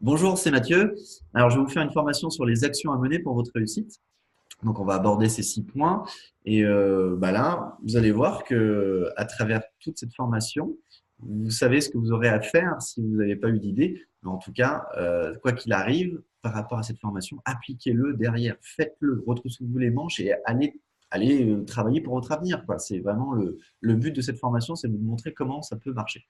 Bonjour, c'est Mathieu. Alors, je vais vous faire une formation sur les actions à mener pour votre réussite. Donc, on va aborder ces 6 points. Et là, vous allez voir que à travers toute cette formation, vous savez ce que vous aurez à faire si vous n'avez pas eu d'idée. Mais en tout cas, quoi qu'il arrive, par rapport à cette formation, appliquez-le derrière, faites-le, retroussez-vous les manches et allez travailler pour votre avenir, quoi. C'est vraiment le but de cette formation, c'est de vous montrer comment ça peut marcher.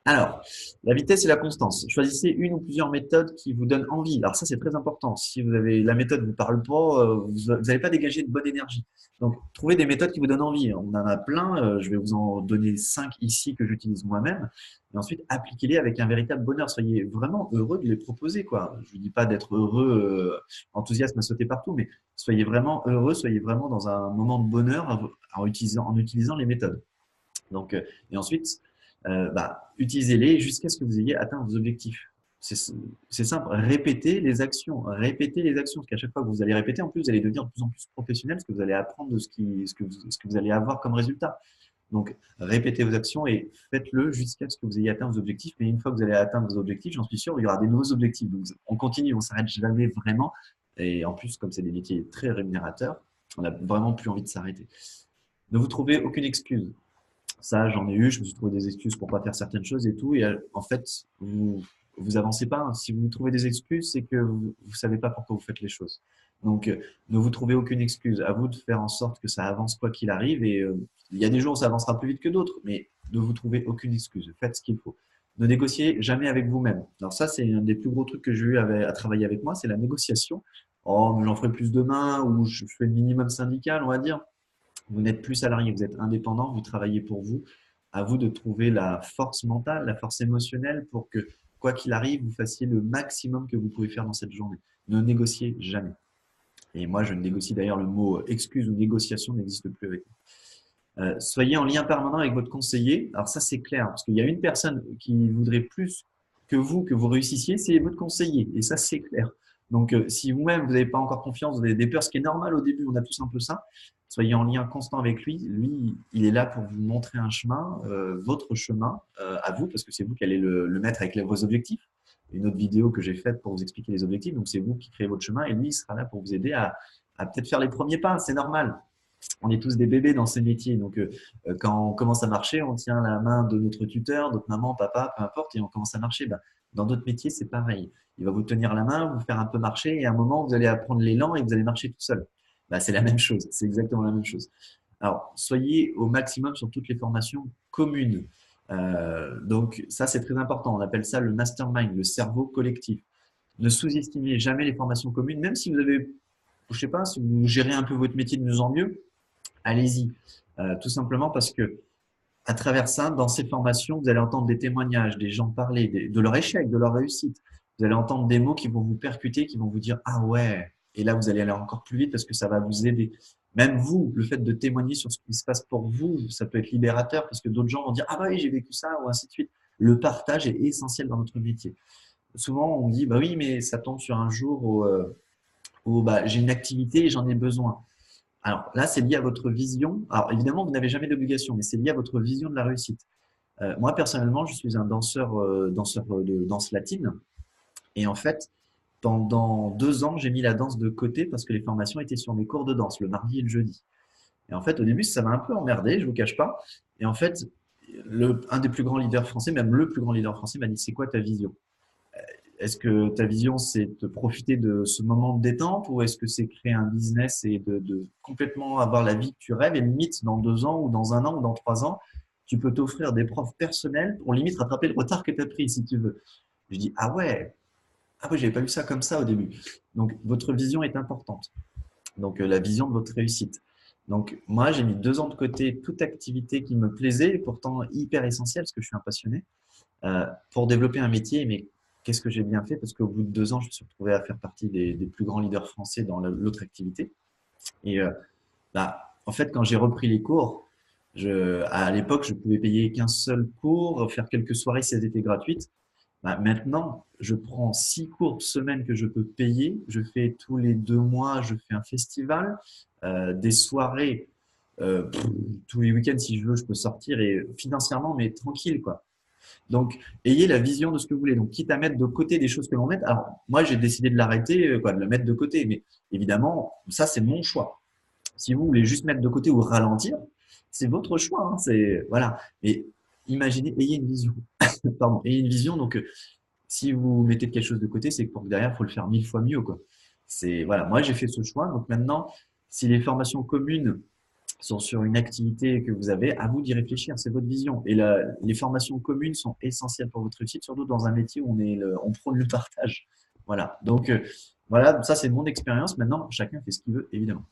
Alors, la vitesse et la constance. Choisissez une ou plusieurs méthodes qui vous donnent envie. Alors ça, c'est très important. Si vous avez la méthode ne vous parle pas, vous n'allez pas dégager de bonne énergie. Donc, trouvez des méthodes qui vous donnent envie. On en a plein. Je vais vous en donner 5 ici que j'utilise moi-même. Et ensuite, appliquez-les avec un véritable bonheur. Soyez vraiment heureux de les proposer, quoi. Je ne dis pas d'être heureux, enthousiaste à sauter partout, mais soyez vraiment heureux, soyez vraiment dans un moment de bonheur en utilisant les méthodes. Donc, et ensuite, utilisez-les jusqu'à ce que vous ayez atteint vos objectifs. C'est simple, répétez les actions, parce qu'à chaque fois que vous allez répéter, en plus, vous allez devenir de plus en plus professionnel, parce que vous allez apprendre de ce que vous allez avoir comme résultat. Donc, répétez vos actions et faites-le jusqu'à ce que vous ayez atteint vos objectifs. Mais une fois que vous allez atteindre vos objectifs, j'en suis sûr, il y aura des nouveaux objectifs. Donc, on continue, on s'arrête jamais vraiment. Et en plus, comme c'est des métiers très rémunérateurs, on n'a vraiment plus envie de s'arrêter. Ne vous trouvez aucune excuse. Ça, j'en ai eu, je me suis trouvé des excuses pour pas faire certaines choses et tout. Et en fait, vous avancez pas, hein. Si vous trouvez des excuses, c'est que vous savez pas pourquoi vous faites les choses. Donc, ne vous trouvez aucune excuse. À vous de faire en sorte que ça avance quoi qu'il arrive. Et il y a des jours où ça avancera plus vite que d'autres, mais ne vous trouvez aucune excuse. Faites ce qu'il faut. Ne négociez jamais avec vous-même. Alors ça, c'est un des plus gros trucs que j'ai eu à travailler avec moi, c'est la négociation. Oh, mais j'en ferai plus demain, ou je fais le minimum syndical, on va dire. Vous n'êtes plus salarié, vous êtes indépendant, vous travaillez pour vous. À vous de trouver la force mentale, la force émotionnelle pour que, quoi qu'il arrive, vous fassiez le maximum que vous pouvez faire dans cette journée. Ne négociez jamais. Et moi, je négocie d'ailleurs le mot excuse ou négociation n'existe plus avec moi. Soyez en lien permanent avec votre conseiller. Alors ça, c'est clair, parce qu'il y a une personne qui voudrait plus que vous réussissiez, c'est votre conseiller. Et ça, c'est clair. Donc, si vous-même, vous n'avez pas encore confiance, vous avez des peurs, ce qui est normal au début, on a tous un peu ça, soyez en lien constant avec lui. Lui, il est là pour vous montrer un chemin, votre chemin à vous, parce que c'est vous qui allez le mettre avec vos objectifs. Une autre vidéo que j'ai faite pour vous expliquer les objectifs. Donc, c'est vous qui créez votre chemin et lui, il sera là pour vous aider à peut-être faire les premiers pas. C'est normal. On est tous des bébés dans ce métier. Donc, quand on commence à marcher, on tient la main de notre tuteur, notre maman, papa, peu importe, et on commence à marcher. Ben, dans d'autres métiers, c'est pareil. Il va vous tenir la main, vous faire un peu marcher, et à un moment, vous allez apprendre l'élan et vous allez marcher tout seul. Ben, c'est la même chose. C'est exactement la même chose. Alors, soyez au maximum sur toutes les formations communes. Donc, ça, c'est très important. On appelle ça le mastermind, le cerveau collectif. Ne sous-estimez jamais les formations communes, même si vous avez, je sais pas, si vous gérez un peu votre métier de mieux en mieux, allez-y. Tout simplement parce que à travers ça, dans ces formations, vous allez entendre des témoignages, des gens parler de leur échec, de leur réussite. Vous allez entendre des mots qui vont vous percuter, qui vont vous dire ah ouais. Et là, vous allez aller encore plus vite parce que ça va vous aider. Même vous, le fait de témoigner sur ce qui se passe pour vous, ça peut être libérateur parce que d'autres gens vont dire ah bah oui, j'ai vécu ça ou ainsi de suite. Le partage est essentiel dans notre métier. Souvent, on dit bah oui, mais ça tombe sur un jour où j'ai une activité et j'en ai besoin. Alors là, c'est lié à votre vision. Alors évidemment, vous n'avez jamais d'obligation, mais c'est lié à votre vision de la réussite. Moi, personnellement, je suis un danseur de danse latine. Et en fait, pendant 2 ans, j'ai mis la danse de côté parce que les formations étaient sur mes cours de danse, le mardi et le jeudi. Et en fait, au début, ça m'a un peu emmerdé, je vous cache pas. Et en fait, un des plus grands leaders français, même le plus grand leader français, m'a dit, c'est quoi ta vision? Est-ce que ta vision, c'est de profiter de ce moment de détente ou est-ce que c'est créer un business et de complètement avoir la vie que tu rêves et limite dans 2 ans ou dans un an ou dans 3 ans, tu peux t'offrir des profs personnels pour limite rattraper le retard que tu as pris si tu veux. Je dis, ah ouais, j'avais pas vu ça comme ça au début. Donc, votre vision est importante. Donc, la vision de votre réussite. Donc, moi, j'ai mis 2 ans de côté toute activité qui me plaisait, et pourtant hyper essentielle parce que je suis un passionné pour développer un métier. Mais qu'est-ce que j'ai bien fait? Parce qu'au bout de 2 ans, je me suis retrouvé à faire partie des plus grands leaders français dans l'autre activité. Et en fait, quand j'ai repris les cours, à l'époque, je pouvais payer qu'un seul cours, faire quelques soirées si elles étaient gratuites. Maintenant, je prends 6 cours semaine que je peux payer. Je fais tous les 2 mois, je fais un festival, des soirées tous les week-ends si je veux, je peux sortir et financièrement, mais tranquille quoi. Donc, ayez la vision de ce que vous voulez. Donc, quitte à mettre de côté des choses que l'on met. Alors, moi, j'ai décidé de l'arrêter, quoi, de le mettre de côté. Mais évidemment, ça, c'est mon choix. Si vous voulez juste mettre de côté ou ralentir, c'est votre choix. Hein, c'est voilà. Mais imaginez, ayez une vision. Pardon, ayez une vision. Donc, si vous mettez quelque chose de côté, c'est que pour que derrière, il faut le faire 1000 fois mieux, quoi. C'est voilà. Moi, j'ai fait ce choix. Donc maintenant, si les formations communes sont sur une activité que vous avez, à vous d'y réfléchir. C'est votre vision. Et les formations communes sont essentielles pour votre réussite, surtout dans un métier où on prône le partage. Voilà. Donc, voilà, ça c'est mon expérience. Maintenant, chacun fait ce qu'il veut, évidemment.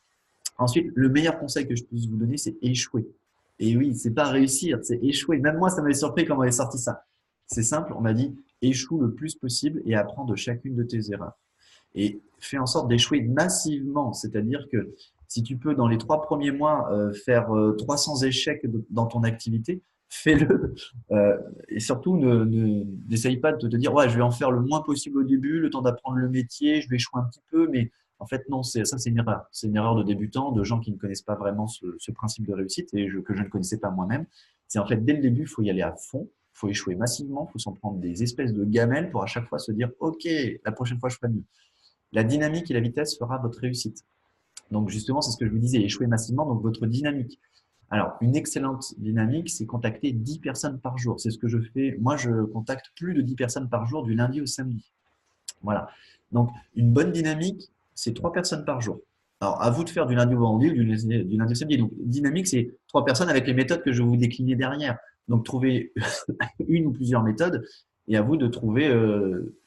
Ensuite, le meilleur conseil que je puisse vous donner, c'est échouer. Et oui, c'est pas réussir, c'est échouer. Même moi, ça m'avait surpris quand on avait sorti ça. C'est simple, on m'a dit échoue le plus possible et apprends de chacune de tes erreurs. Et fais en sorte d'échouer massivement, c'est-à-dire que si tu peux, dans les 3 premiers mois, faire 300 échecs dans ton activité, fais-le. Et surtout, n'essaye pas de te dire, ouais, je vais en faire le moins possible au début, le temps d'apprendre le métier, je vais échouer un petit peu, mais en fait, non, ça, c'est une erreur. C'est une erreur de débutant, de gens qui ne connaissent pas vraiment ce principe de réussite et que je ne connaissais pas moi-même. C'est en fait, dès le début, il faut y aller à fond, il faut échouer massivement, il faut s'en prendre des espèces de gamelles pour à chaque fois se dire, OK, la prochaine fois, je ferai mieux. La dynamique et la vitesse fera votre réussite. Donc justement, c'est ce que je vous disais, échouer massivement, donc votre dynamique. Alors, une excellente dynamique, c'est contacter 10 personnes par jour. C'est ce que je fais. Moi, je contacte plus de 10 personnes par jour du lundi au samedi. Voilà. Donc, une bonne dynamique, c'est 3 personnes par jour. Alors, à vous de faire du lundi au vendredi ou du lundi au samedi. Donc, dynamique, c'est 3 personnes avec les méthodes que je vais vous décliner derrière. Donc, trouvez une ou plusieurs méthodes et à vous de trouver,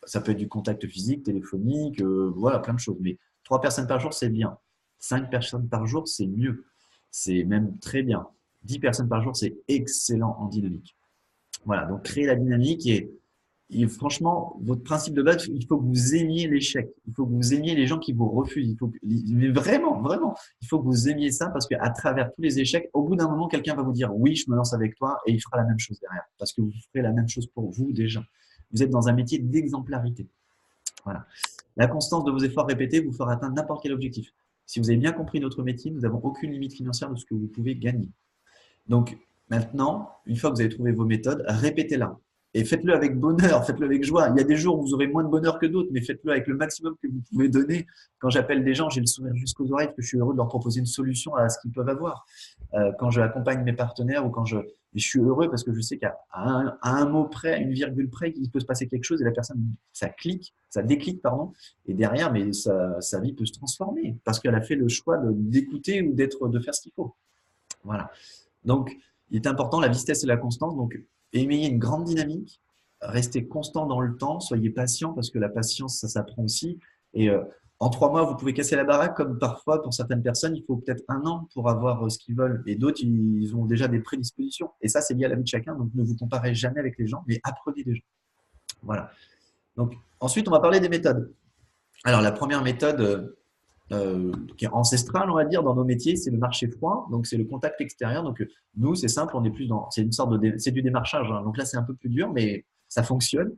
ça peut être du contact physique, téléphonique, voilà, plein de choses. Mais 3 personnes par jour, c'est bien. 5 personnes par jour, c'est mieux. C'est même très bien. 10 personnes par jour, c'est excellent en dynamique. Voilà, donc créer la dynamique et franchement, votre principe de base, il faut que vous aimiez l'échec. Il faut que vous aimiez les gens qui vous refusent. Mais vraiment, vraiment, il faut que vous aimiez ça parce qu'à travers tous les échecs, au bout d'un moment, quelqu'un va vous dire oui, je me lance avec toi et il fera la même chose derrière parce que vous ferez la même chose pour vous déjà. Vous êtes dans un métier d'exemplarité. Voilà. La constance de vos efforts répétés vous fera atteindre n'importe quel objectif. Si vous avez bien compris notre métier, nous n'avons aucune limite financière de ce que vous pouvez gagner. Donc maintenant, une fois que vous avez trouvé vos méthodes, répétez-la. Et faites-le avec bonheur, faites-le avec joie. Il y a des jours où vous aurez moins de bonheur que d'autres, mais faites-le avec le maximum que vous pouvez donner. Quand j'appelle des gens, j'ai le sourire jusqu'aux oreilles parce que je suis heureux de leur proposer une solution à ce qu'ils peuvent avoir. Quand je accompagne mes partenaires ou je suis heureux parce que je sais qu'à un mot près, à une virgule près, il peut se passer quelque chose et la personne, ça déclic, pardon. Et derrière, mais sa vie peut se transformer parce qu'elle a fait le choix d'écouter ou de faire ce qu'il faut. Voilà. Donc, il est important la vitesse et la constance. Donc, ayez une grande dynamique, restez constant dans le temps, soyez patient parce que la patience, ça s'apprend aussi. Et en 3 mois, vous pouvez casser la baraque, comme parfois pour certaines personnes, il faut peut-être un an pour avoir ce qu'ils veulent. Et d'autres, ils ont déjà des prédispositions. Et ça, c'est lié à la vie de chacun. Donc, ne vous comparez jamais avec les gens, mais apprenez des gens. Voilà. Donc, ensuite, on va parler des méthodes. Alors, la première méthode, qui est ancestrale, on va dire, dans nos métiers, c'est le marché froid. Donc, c'est le contact extérieur. Donc, nous, c'est simple, on est plus c'est une sorte c'est du démarchage. Hein. Donc là, c'est un peu plus dur, mais ça fonctionne.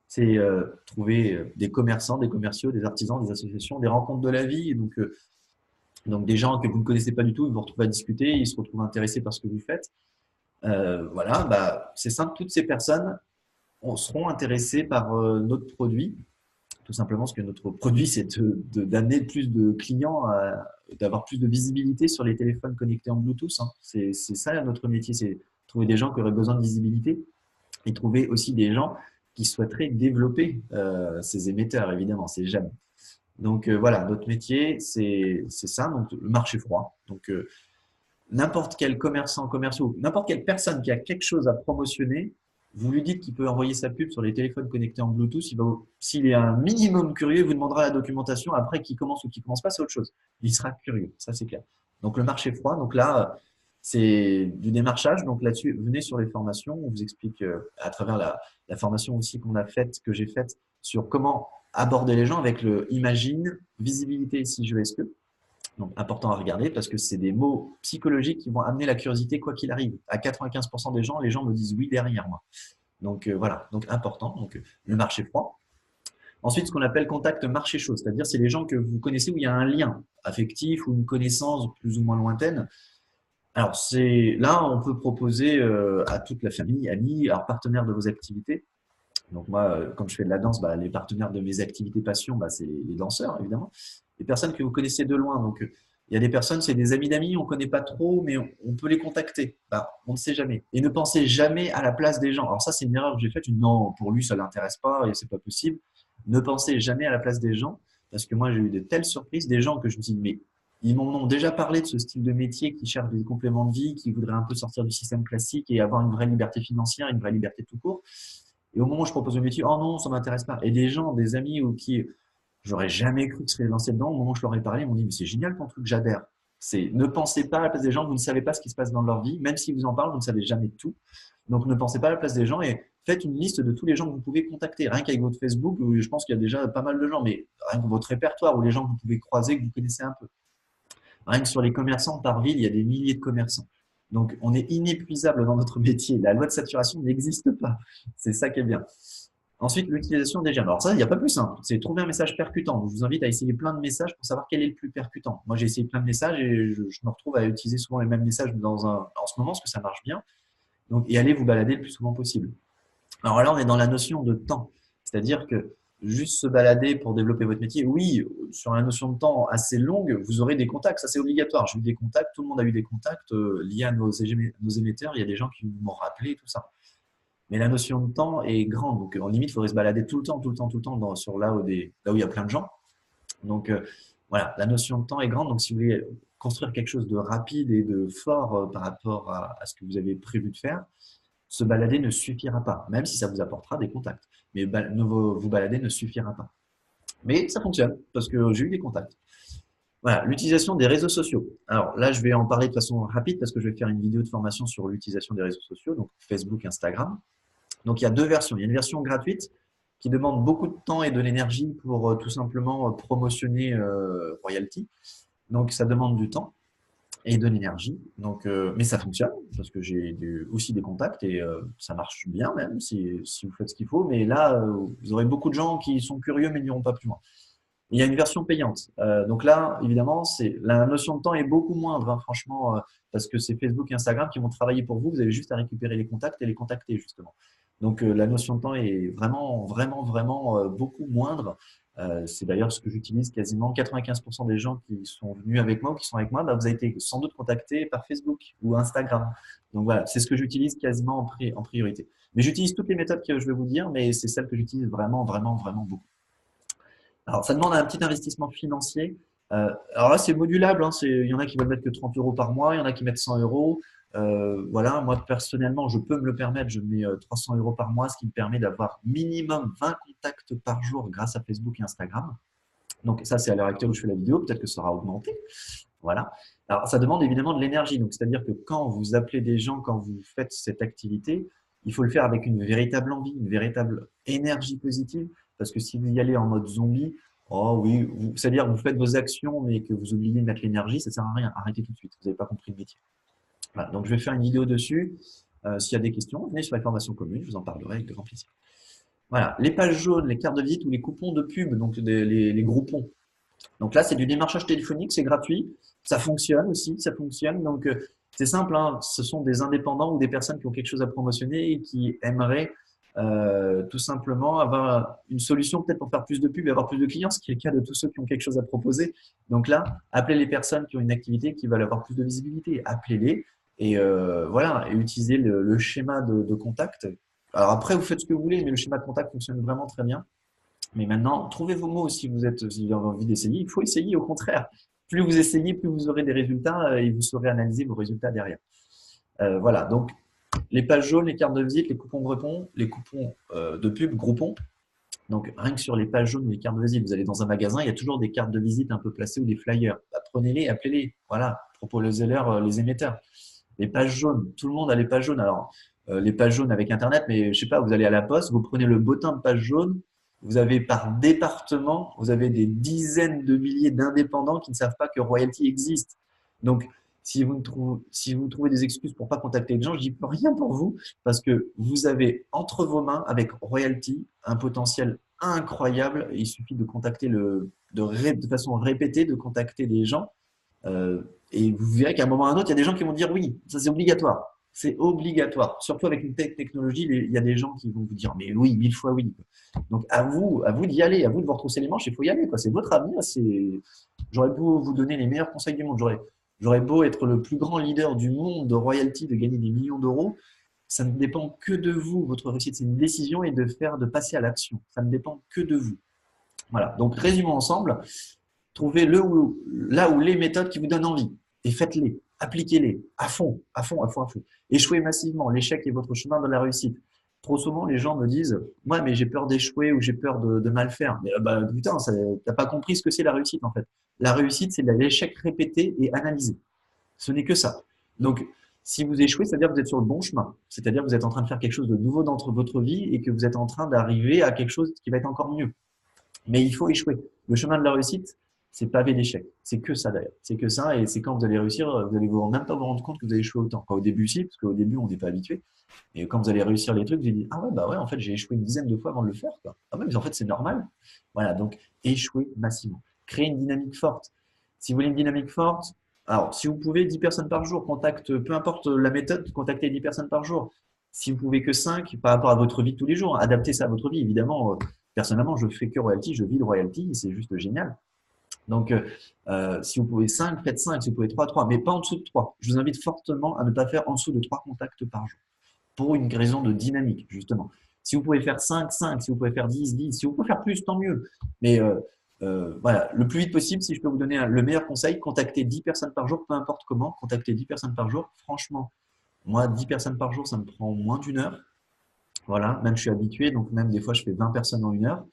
C'est trouver des commerçants, des commerciaux, des artisans, des associations, des rencontres de la vie. Et donc des gens que vous ne connaissez pas du tout, ils vous retrouvent à discuter, ils se retrouvent intéressés par ce que vous faites. Voilà, bah, c'est simple, toutes ces personnes seront intéressées par notre produit tout simplement parce que notre produit, c'est d'amener plus de clients, d'avoir plus de visibilité sur les téléphones connectés en Bluetooth. Hein. C'est ça notre métier, c'est trouver des gens qui auraient besoin de visibilité et trouver aussi des gens qui souhaiteraient développer ces émetteurs, évidemment, ces jeunes. Donc voilà, notre métier, c'est ça, donc le marché froid. Donc n'importe quel commerçant, commercial, n'importe quelle personne qui a quelque chose à promotionner, vous lui dites qu'il peut envoyer sa pub sur les téléphones connectés en Bluetooth. S'il est un minimum curieux, il vous demandera la documentation. Après, qu'il commence ou qu'il commence pas, c'est autre chose. Il sera curieux, ça c'est clair. Donc le marché froid, donc là, c'est du démarchage. Donc là-dessus, venez sur les formations. On vous explique à travers la formation aussi qu'on a faite, que j'ai faite sur comment aborder les gens avec le imagine, visibilité, si je est-ce que. Donc, important à regarder parce que c'est des mots psychologiques qui vont amener la curiosité quoi qu'il arrive. À 95% des gens, les gens me disent oui derrière moi. Donc, voilà, donc important. Donc, le marché froid. Ensuite, ce qu'on appelle contact marché chaud, c'est-à-dire c'est les gens que vous connaissez où il y a un lien affectif ou une connaissance plus ou moins lointaine. Alors, là, on peut proposer à toute la famille, amis, alors partenaires de vos activités. Donc moi, comme je fais de la danse, bah, les partenaires de mes activités passion, bah, c'est les danseurs, évidemment. Les personnes que vous connaissez de loin. Donc, il y a des personnes, c'est des amis d'amis, on ne connaît pas trop, mais on peut les contacter. Bah, on ne sait jamais. Et ne pensez jamais à la place des gens. Alors ça, c'est une erreur que j'ai faite. Je me dis, non, pour lui, ça l'intéresse pas et c'est pas possible. Ne pensez jamais à la place des gens, parce que moi, j'ai eu de telles surprises, des gens que je me dis, mais ils m'en ont déjà parlé de ce style de métier, qui cherchent des compléments de vie, qui voudraient un peu sortir du système classique et avoir une vraie liberté financière, une vraie liberté tout court. Et au moment où je propose le métier, oh non, ça m'intéresse pas. Et des gens, des amis ou qui j'aurais jamais cru que seraient lancés dedans, au moment où je leur ai parlé, ils m'ont dit, mais c'est génial ton truc, j'adhère. C'est ne pensez pas à la place des gens, vous ne savez pas ce qui se passe dans leur vie, même si vous en parlez, vous ne savez jamais tout. Donc ne pensez pas à la place des gens et faites une liste de tous les gens que vous pouvez contacter. Rien qu'avec votre Facebook, où je pense qu'il y a déjà pas mal de gens, mais rien que votre répertoire ou les gens que vous pouvez croiser, que vous connaissez un peu. Rien que sur les commerçants par ville, il y a des milliers de commerçants. Donc, on est inépuisable dans notre métier. La loi de saturation n'existe pas. C'est ça qui est bien. Ensuite, l'utilisation des gemmes. Alors ça, il n'y a pas plus simple. C'est trouver un message percutant. Donc, je vous invite à essayer plein de messages pour savoir quel est le plus percutant. Moi, j'ai essayé plein de messages et je me retrouve à utiliser souvent les mêmes messages en ce moment parce que ça marche bien. Donc, et allez vous balader le plus souvent possible. Alors là, on est dans la notion de temps. C'est-à-dire que juste se balader pour développer votre métier, oui, sur la notion de temps assez longue, vous aurez des contacts, ça c'est obligatoire. J'ai eu des contacts, tout le monde a eu des contacts liés à nos émetteurs, il y a des gens qui m'ont rappelé, tout ça. Mais la notion de temps est grande, donc en limite, il faudrait se balader tout le temps, tout le temps, tout le temps sur là où il y a plein de gens. Donc voilà, la notion de temps est grande, donc si vous voulez construire quelque chose de rapide et de fort par rapport à ce que vous avez prévu de faire, se balader ne suffira pas, même si ça vous apportera des contacts. Mais vous balader ne suffira pas. Mais ça fonctionne, parce que j'ai eu des contacts. Voilà, l'utilisation des réseaux sociaux. Alors là, je vais en parler de façon rapide parce que je vais faire une vidéo de formation sur l'utilisation des réseaux sociaux, donc Facebook, Instagram. Donc il y a deux versions. Il y a une version gratuite qui demande beaucoup de temps et de l'énergie pour tout simplement promotionner Royalty. Donc ça demande du temps et de l'énergie. Donc, mais ça fonctionne parce que j'ai aussi des contacts et ça marche bien même si vous faites ce qu'il faut. Mais là, vous aurez beaucoup de gens qui sont curieux mais n'iront pas plus loin. Il y a une version payante. Donc là, évidemment, la notion de temps est beaucoup moindre, hein, franchement, parce que c'est Facebook et Instagram qui vont travailler pour vous. Vous avez juste à récupérer les contacts et les contacter, justement. Donc la notion de temps est vraiment, vraiment, vraiment beaucoup moindre. C'est d'ailleurs ce que j'utilise quasiment 95% des gens qui sont venus avec moi ou qui sont avec moi, bah, vous avez été sans doute contactés par Facebook ou Instagram. Donc voilà, c'est ce que j'utilise quasiment en priorité. Mais j'utilise toutes les méthodes que je vais vous dire, mais c'est celle que j'utilise vraiment, vraiment, vraiment beaucoup. Alors, ça demande un petit investissement financier. Alors là, c'est modulable, hein, il y en a qui veulent mettre que 30 euros par mois, il y en a qui mettent 100 euros. Voilà, moi personnellement, je peux me le permettre, je mets 300 euros par mois, ce qui me permet d'avoir minimum 20 contacts par jour grâce à Facebook et Instagram. Donc ça, c'est à l'heure actuelle où je fais la vidéo, peut-être que ça sera augmenté. Voilà. Alors, ça demande évidemment de l'énergie. Donc, c'est-à-dire que quand vous appelez des gens, quand vous faites cette activité, il faut le faire avec une véritable envie, une véritable énergie positive. Parce que si vous y allez en mode zombie, oh oui, c'est-à-dire que vous faites vos actions, mais que vous oubliez de mettre l'énergie, ça ne sert à rien. Arrêtez tout de suite. Vous n'avez pas compris le métier. Voilà. Donc, je vais faire une vidéo dessus. S'il y a des questions, venez sur les formations communes, je vous en parlerai avec grand plaisir. Voilà. Les pages jaunes, les cartes de visite ou les coupons de pub, donc les groupons. Donc là, c'est du démarchage téléphonique, c'est gratuit. Ça fonctionne aussi, ça fonctionne. Donc c'est simple, hein, ce sont des indépendants ou des personnes qui ont quelque chose à promotionner et qui aimeraient tout simplement avoir une solution peut-être pour faire plus de pubs et avoir plus de clients, ce qui est le cas de tous ceux qui ont quelque chose à proposer. Donc là, appelez les personnes qui ont une activité qui veulent avoir plus de visibilité, appelez-les et voilà, et utilisez le schéma de contact. Alors après, vous faites ce que vous voulez, mais le schéma de contact fonctionne vraiment très bien. Mais maintenant, trouvez vos mots si si vous avez envie d'essayer. Il faut essayer, au contraire. Plus vous essayez, plus vous aurez des résultats et vous saurez analyser vos résultats derrière. Voilà, donc les pages jaunes, les cartes de visite, les coupons Groupon, les coupons de pub Groupon. Donc rien que sur les pages jaunes, les cartes de visite, vous allez dans un magasin, il y a toujours des cartes de visite un peu placées ou des flyers. Bah, prenez-les, appelez-les. Voilà, proposez-leur les émetteurs. Les pages jaunes, tout le monde a les pages jaunes. Alors, les pages jaunes avec Internet, mais je sais pas, vous allez à la poste, vous prenez le bottin de page jaune, vous avez par département, vous avez des dizaines de milliers d'indépendants qui ne savent pas que Royalty existe. Donc, si vous trouvez des excuses pour pas contacter les gens, je dis plus rien pour vous parce que vous avez entre vos mains avec Royalty un potentiel incroyable. Il suffit de contacter de façon répétée, de contacter des gens Et vous verrez qu'à un moment ou à un autre, il y a des gens qui vont dire oui, ça c'est obligatoire. C'est obligatoire. Surtout avec une telle technologie, il y a des gens qui vont vous dire mais oui, 1000 fois oui. Donc à vous d'y aller, à vous de vous retrousser les manches, il faut y aller, quoi. C'est votre avenir. J'aurais beau vous donner les meilleurs conseils du monde, j'aurais beau être le plus grand leader du monde de royalty, de gagner des millions d'euros, ça ne dépend que de vous, votre réussite. C'est une décision et de passer à l'action. Ça ne dépend que de vous. Voilà. Donc résumons ensemble. Trouvez là où les méthodes qui vous donnent envie et faites-les, appliquez-les à fond, à fond, à fond, à fond. Échouez massivement. L'échec est votre chemin de la réussite. Trop souvent, les gens me disent, ouais, mais j'ai peur d'échouer ou j'ai peur de mal faire. Mais bah, putain, t'as pas compris ce que c'est la réussite en fait. La réussite, c'est l'échec répété et analysé. Ce n'est que ça. Donc, si vous échouez, c'est-à-dire que vous êtes sur le bon chemin. C'est-à-dire que vous êtes en train de faire quelque chose de nouveau dans votre vie et que vous êtes en train d'arriver à quelque chose qui va être encore mieux. Mais il faut échouer. Le chemin de la réussite, c'est pavé d'échecs. C'est que ça d'ailleurs. C'est que ça, et c'est quand vous allez réussir, vous allez même pas vous rendre compte que vous avez échoué autant. Quand au début, si, parce qu'au début, on n'est pas habitué. Et quand vous allez réussir les trucs, vous allez dire, ah ouais, bah ouais, en fait, j'ai échoué une dizaine de fois avant de le faire, quoi. Ah ouais, mais en fait, c'est normal. Voilà, donc échouer massivement. Créer une dynamique forte. Si vous voulez une dynamique forte, alors si vous pouvez 10 personnes par jour, contacte, peu importe la méthode, contactez 10 personnes par jour. Si vous pouvez que 5 par rapport à votre vie de tous les jours, adaptez ça à votre vie, évidemment. Personnellement, je fais que royalty, je vis de royalty, c'est juste génial. Donc, si vous pouvez 5, faites 5, si vous pouvez 3, 3, mais pas en dessous de 3. Je vous invite fortement à ne pas faire en dessous de 3 contacts par jour, pour une raison de dynamique, justement. Si vous pouvez faire 5, 5, si vous pouvez faire 10, 10, si vous pouvez faire plus, tant mieux. Mais voilà, le plus vite possible, si je peux vous donner le meilleur conseil, contactez 10 personnes par jour, peu importe comment, contactez 10 personnes par jour. Franchement, moi, 10 personnes par jour, ça me prend moins d'une heure. Voilà, même je suis habitué, donc même des fois je fais 20 personnes en une heure.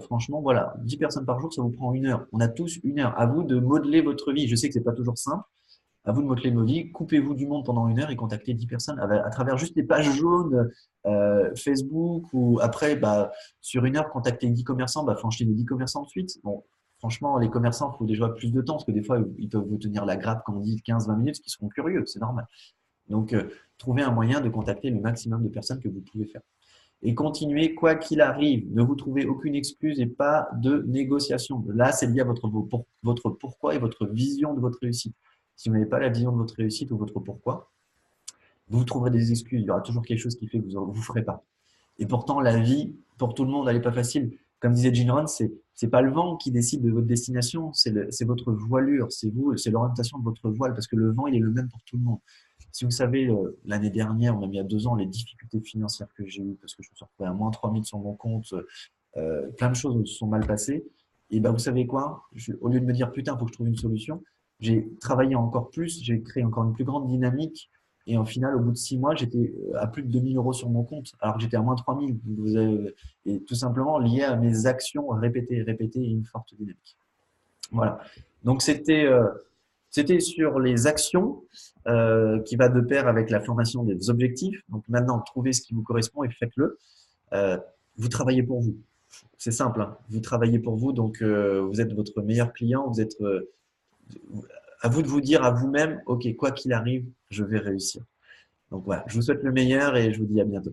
Franchement, voilà, 10 personnes par jour, ça vous prend une heure. On a tous une heure. À vous de modeler votre vie. Je sais que c'est pas toujours simple. À vous de modeler vos vies. Coupez-vous du monde pendant une heure et contactez 10 personnes à travers juste les pages jaunes Facebook ou après, bah, sur une heure, contactez 10 commerçants. Bah, franchir les 10 commerçants de suite. Bon, franchement, les commerçants, il faut déjà plus de temps parce que des fois, ils peuvent vous tenir la grappe, comme on dit, 15-20 minutes, parce qu'ils seront curieux. C'est normal. Donc, trouvez un moyen de contacter le maximum de personnes que vous pouvez faire. Et continuez quoi qu'il arrive. Ne vous trouvez aucune excuse et pas de négociation. Là, c'est lié à votre pourquoi et votre vision de votre réussite. Si vous n'avez pas la vision de votre réussite ou votre pourquoi, vous trouverez des excuses. Il y aura toujours quelque chose qui fait que vous ne ferez pas. Et pourtant, la vie, pour tout le monde, elle n'est pas facile. Comme disait Gene Rohn, c'est pas le vent qui décide de votre destination, c'est votre voilure, c'est vous, c'est l'orientation de votre voile, parce que le vent, il est le même pour tout le monde. Si vous savez, l'année dernière, on a mis à 2 ans, les difficultés financières que j'ai eues, parce que je me suis retrouvé à moins 3000 sur mon compte, plein de choses se sont mal passées. Et ben, vous savez quoi? Au lieu de me dire, putain, il faut que je trouve une solution, j'ai travaillé encore plus, j'ai créé encore une plus grande dynamique. Et au final, au bout de 6 mois, j'étais à plus de 2000 € sur mon compte, alors que j'étais à moins 3000. Et tout simplement lié à mes actions répétées, répétées et une forte dynamique. Voilà. Donc, c'était sur les actions qui va de pair avec la formation des objectifs. Donc, maintenant, trouvez ce qui vous correspond et faites-le. Euh, vous travaillez pour vous. C'est simple, hein. Vous travaillez pour vous, donc vous êtes votre meilleur client. Vous êtes à vous de vous dire à vous-même, ok, quoi qu'il arrive, je vais réussir. Donc voilà, je vous souhaite le meilleur et je vous dis à bientôt.